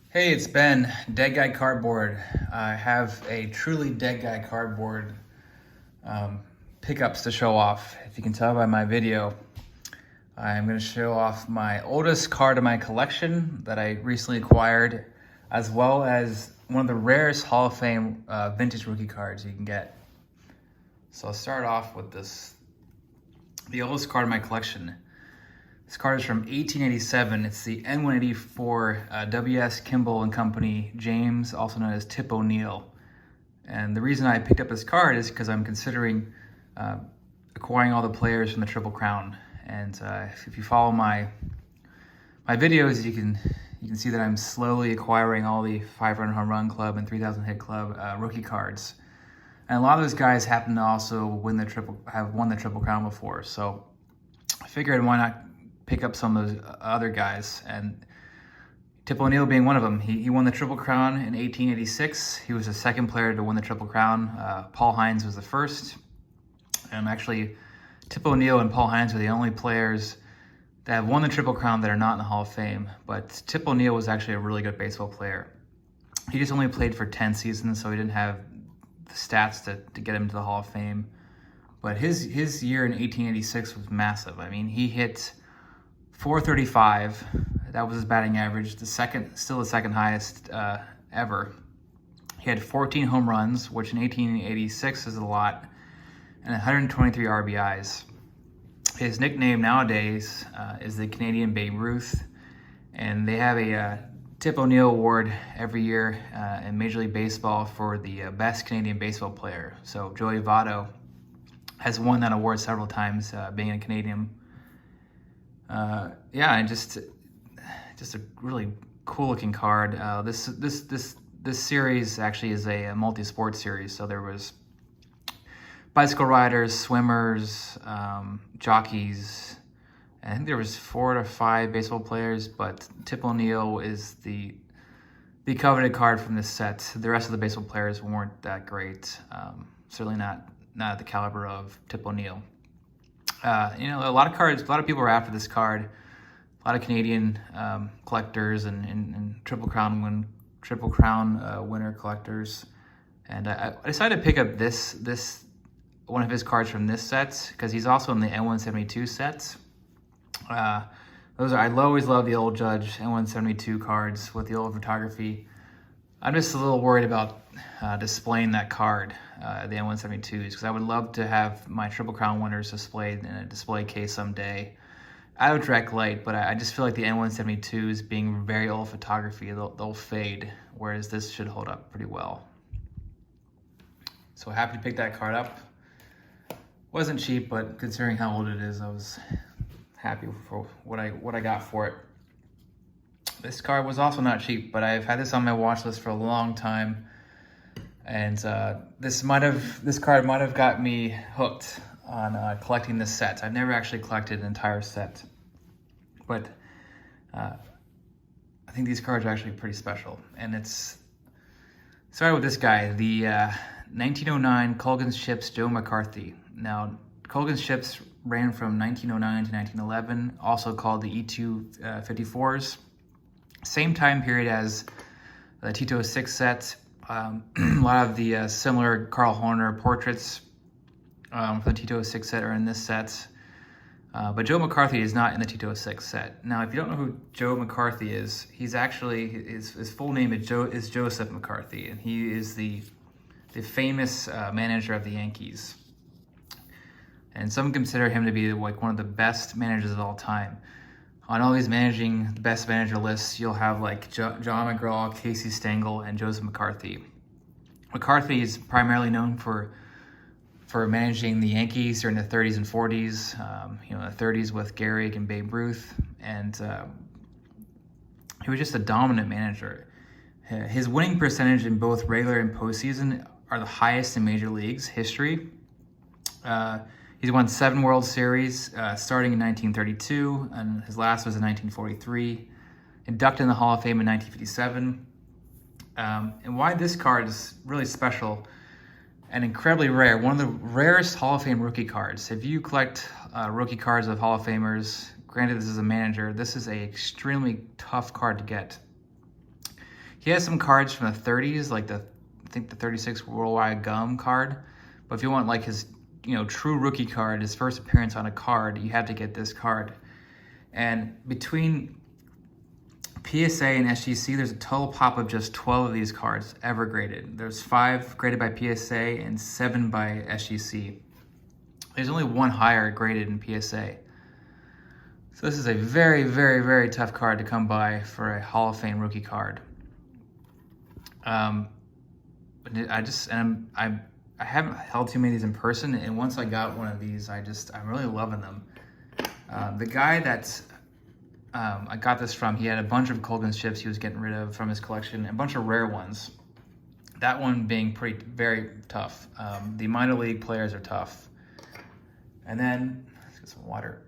Hey, it's Ben, Dead Guy Cardboard. I have a truly Dead Guy Cardboard pickups to show off. If you can tell by my video, I'm going to show off my oldest card in my collection that I recently acquired, as well as one of the rarest Hall of Fame vintage rookie cards you can get. So I'll start off with the oldest card in my collection. This card is from 1887. It's the N184 W.S. Kimball and Company, James, also known as Tip O'Neill. And the reason I picked up this card is because I'm considering acquiring all the players from the Triple Crown. And if you follow my videos, you can see that I'm slowly acquiring all the 500 home run club and 3,000 hit club rookie cards. And a lot of those guys happen to also have won the Triple Crown before. So I figured why not pick up some of those other guys, and Tip O'Neill being one of them. He won the Triple Crown in 1886. He was the second player to win the Triple Crown. Paul Hines was the first. And actually, Tip O'Neill and Paul Hines are the only players that have won the Triple Crown that are not in the Hall of Fame. But Tip O'Neill was actually a really good baseball player. He just only played for 10 seasons, so he didn't have the stats to get him to the Hall of Fame. But his year in 1886 was massive. I mean, he hit .435, that was his batting average, still the second highest ever. He had 14 home runs, which in 1886 is a lot, and 123 RBIs. His nickname nowadays is the Canadian Babe Ruth, and they have a Tip O'Neill Award every year in Major League Baseball for the best Canadian baseball player. So Joey Votto has won that award several times, being a Canadian. Yeah, and just a really cool looking card. This series actually is a multi-sport series. So there was bicycle riders, swimmers, jockeys. I think there was 4 to 5 baseball players, but Tip O'Neill is the coveted card from this set. The rest of the baseball players weren't that great. Certainly not at the caliber of Tip O'Neill. A lot of people are after this card. A lot of Canadian collectors and Triple Crown winner collectors. And I decided to pick up this one of his cards from this set because he's also in the N172 sets. I always love the old Judge N172 cards with the old photography. I'm just a little worried about displaying that card, the N172s, because I would love to have my Triple Crown winners displayed in a display case someday out of direct light, but I just feel like the N172s being very old photography, they'll fade, whereas this should hold up pretty well. So happy to pick that card up. Wasn't cheap, but considering how old it is, I was happy for what I got for it. This card was also not cheap, but I've had this on my watch list for a long time, and this card might have got me hooked on collecting this set. I've never actually collected an entire set, but I think these cards are actually pretty special. And it's started with this guy, the 1909 Colgan ships Joe Mccarthy. Now, Colgan's ships ran from 1909 to 1911, also called the E254s. Same time period as the Tito 6 set. A lot of the similar Carl Horner portraits for the Tito 6 set are in this set. But Joe Mccarthy is not in the Tito 6 set. Now, if you don't know who Joe McCarthy is, he's actually, his full name is Joseph McCarthy, and he is the famous manager of the Yankees. And some consider him to be like one of the best managers of all time. On all these best manager lists, you'll have like John McGraw, Casey Stengel, and Joseph McCarthy. McCarthy is primarily known for managing the Yankees during the 30s and 40s. The 30s with Gehrig and Babe Ruth, and he was just a dominant manager. His winning percentage in both regular and postseason are the highest in Major League's history. He's won 7 World Series, starting in 1932, and his last was in 1943. Inducted in the Hall of Fame in 1957. And why this card is really special and incredibly rare, one of the rarest Hall of Fame rookie cards. If you collect rookie cards of Hall of Famers, granted this is a manager, this is an extremely tough card to get. He has some cards from the 30s, like I think the 36 Worldwide Gum card. But if you want like his, true rookie card, his first appearance on a card, you have to get this card. And between PSA and SGC, there's a total pop of just 12 of these cards ever graded. There's 5 graded by PSA and 7 by SGC. There's only one higher graded in PSA. So this is a very, very, very tough card to come by for a Hall of Fame rookie card. I haven't held too many of these in person, and once I got one of these, I'm really loving them. The guy that I got this from, he had a bunch of Colgan chips he was getting rid of from his collection, and a bunch of rare ones. That one being very tough. The minor league players are tough. And then, let's get some water.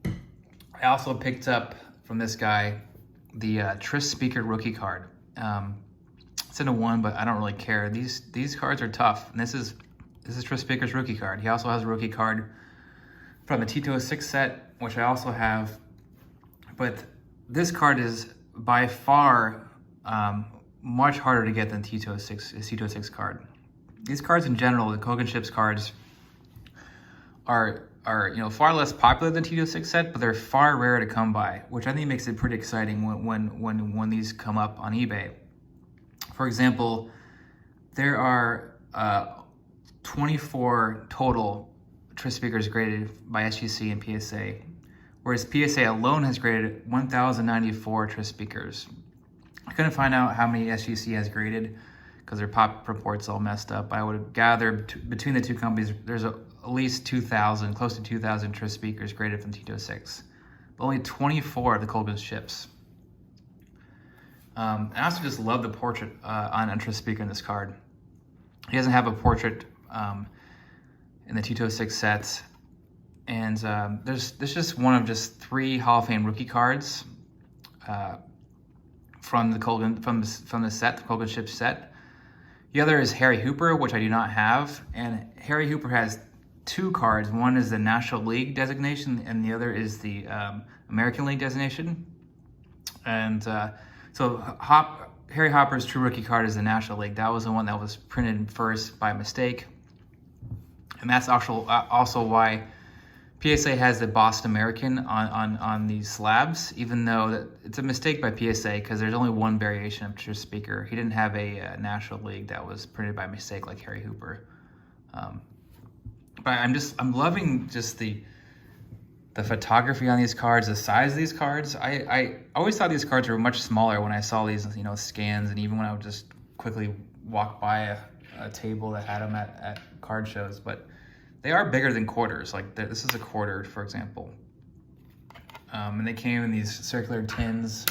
I also picked up from this guy the Tris Speaker rookie card. It's in a 1, but I don't really care. These cards are tough, and this is Tris Speaker's rookie card. He also has a rookie card from the Tito 6 set, which I also have. But this card is by far much harder to get than Tito 6 card. These cards in general, the Colgan Chips cards, are far less popular than Tito 6 set, but they're far rarer to come by, which I think makes it pretty exciting when these come up on eBay. For example, there are 24 total Tris Speakers graded by SGC and PSA, whereas PSA alone has graded 1,094 Tris Speakers. I couldn't find out how many SGC has graded because their pop report's all messed up. I would gather between the two companies, there's at least 2,000, close to 2,000 Tris Speakers graded from Tito 6, but only 24 of the Colgan chips. And I also just love the portrait on a Tris Speaker in this card. He doesn't have a portrait in the Tito 6 sets, and there's just one of just 3 Hall of Fame rookie cards from the Colgan from the set, the Colgan Chips set. The other is Harry Hooper, which I do not have, and Harry Hooper has 2 cards. One is the National League designation, and the other is the American League designation. And so Harry Hopper's true rookie card is the National League. That was the one that was printed first by mistake. And that's also why PSA has the Boston American on these slabs, even though it's a mistake by PSA because there's only one variation of Tris Speaker. He didn't have a National League that was printed by mistake like Harry Hooper. But I'm loving just the photography on these cards, the size of these cards. I always thought these cards were much smaller when I saw these, scans, and even when I would just quickly walk by a table that had them at card shows. But they are bigger than quarters. Like this is a quarter, for example. And they came in these circular tins,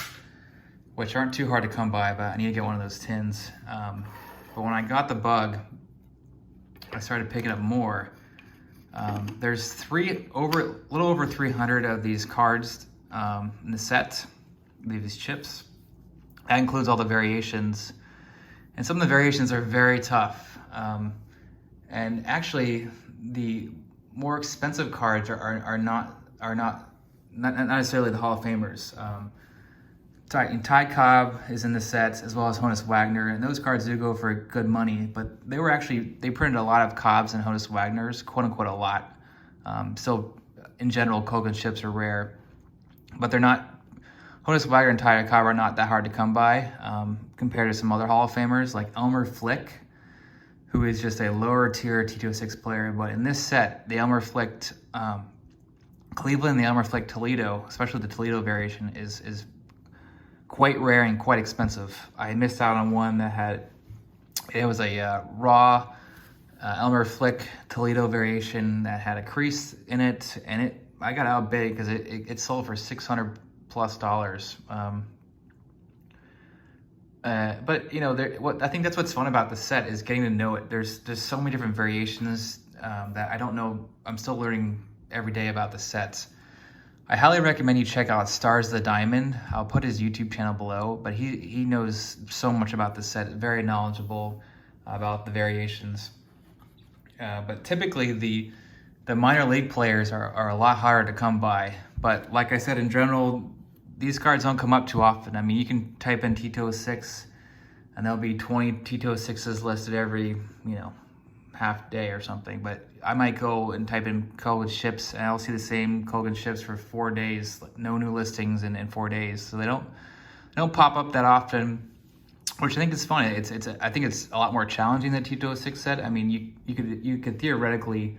which aren't too hard to come by, but I need to get one of those tins. But when I got the bug, I started picking up more. There's a little over 300 of these cards in the set, these chips. That includes all the variations, and some of the variations are very tough. And actually, the more expensive cards are not necessarily the Hall of Famers. Ty Cobb is in the sets, as well as Honus Wagner, and those cards do go for good money, but they printed a lot of Cobbs and Honus Wagners, quote unquote a lot. So in general, Colgan chips are rare, but they're not, Honus Wagner and Ty Cobb are not that hard to come by compared to some other Hall of Famers like Elmer Flick, who is just a lower tier Tito 6 player. But in this set, the Elmer Flick Cleveland, the Elmer Flick Toledo, especially the Toledo variation, is quite rare and quite expensive. I missed out on one it was a raw Elmer Flick Toledo variation that had a crease in it, and I got outbid because it sold for $600+. But I think that's what's fun about the set is getting to know it. There's so many different variations that I don't know. I'm still learning every day about the sets. I highly recommend you check out Stars the Diamond. I'll put his YouTube channel below, but he knows so much about the set, very knowledgeable about the variations. But typically the minor league players are a lot harder to come by. But like I said, in general, these cards don't come up too often. I mean, you can type in T206 and there'll be 20 T206s listed every, half day or something. But I might go and type in Colgan ships and I'll see the same Colgan ships for 4 days, no new listings in 4 days. So they don't pop up that often, which I think is funny. I think it's a lot more challenging than T206 set. I mean, you could theoretically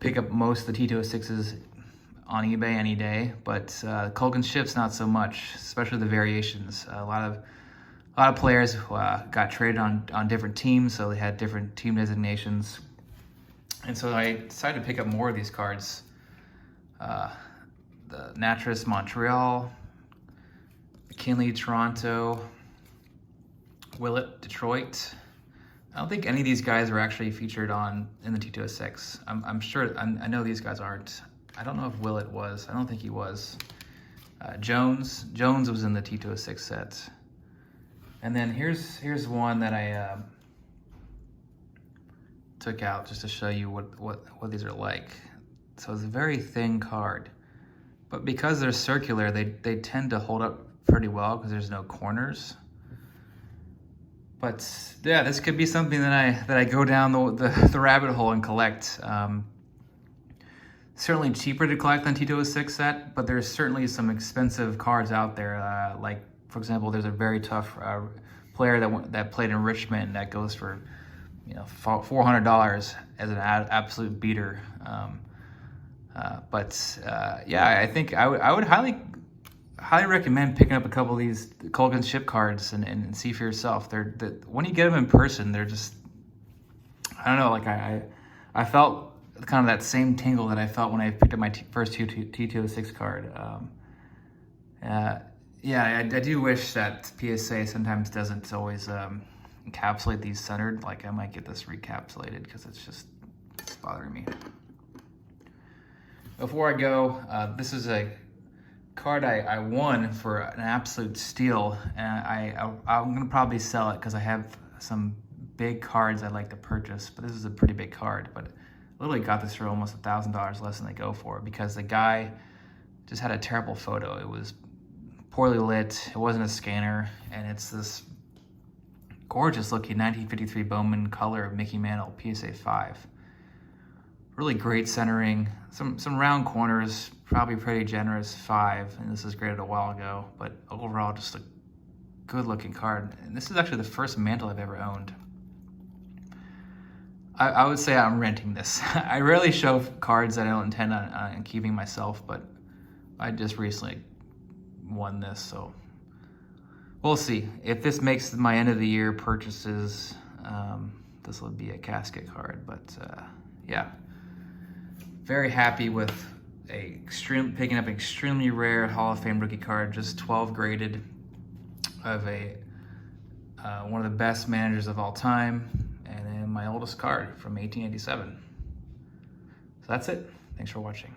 pick up most of the T206s on eBay any day, but Colgan ships not so much, especially the variations. A lot of players got traded on different teams, so they had different team designations, and so I decided to pick up more of these cards. The Natras Montreal, McKinley Toronto, Willett Detroit. I don't think any of these guys are actually featured in the T206. I'm sure. I know these guys aren't. I don't know if Willett was. I don't think he was. Jones was in the T206 set. And then here's one that I took out just to show you what these are like. So it's a very thin card, but because they're circular, they tend to hold up pretty well because there's no corners. But yeah, this could be something that I go down the rabbit hole and collect. Certainly cheaper to collect than T206 set, but there's certainly some expensive cards out there. Like, for example, there's a very tough player that played in Richmond that goes for $400 as an absolute beater. Yeah, I think I would highly recommend picking up a couple of these Colgan ship cards and see for yourself. When you get them in person, they're just, I don't know, like I felt kind of that same tingle that I felt when I picked up my first T206 card. Yeah, I do wish that PSA sometimes doesn't always encapsulate these centered. Like, I might get this recapsulated because it's bothering me. Before I go, this is a card I won for an absolute steal, and I'm gonna probably sell it because I have some big cards I'd like to purchase, but this is a pretty big card. But literally got this for almost $1,000 less than they go for because the guy just had a terrible photo. It was poorly lit, it wasn't a scanner, and it's this gorgeous looking 1953 Bowman color Mickey Mantle PSA 5. Really great centering, some round corners, probably pretty generous 5, and this is graded a while ago, but overall just a good looking card. And this is actually the first Mantle I've ever owned. I would say I'm renting this. I rarely show cards that I don't intend on keeping myself, but I just recently won this, so we'll see. If this makes my end of the year purchases, this will be a casket card, but yeah. Very happy with picking up an extremely rare Hall of Fame rookie card, just 12 graded, of one of the best managers of all time, and my oldest card from 1887. So that's it. Thanks for watching.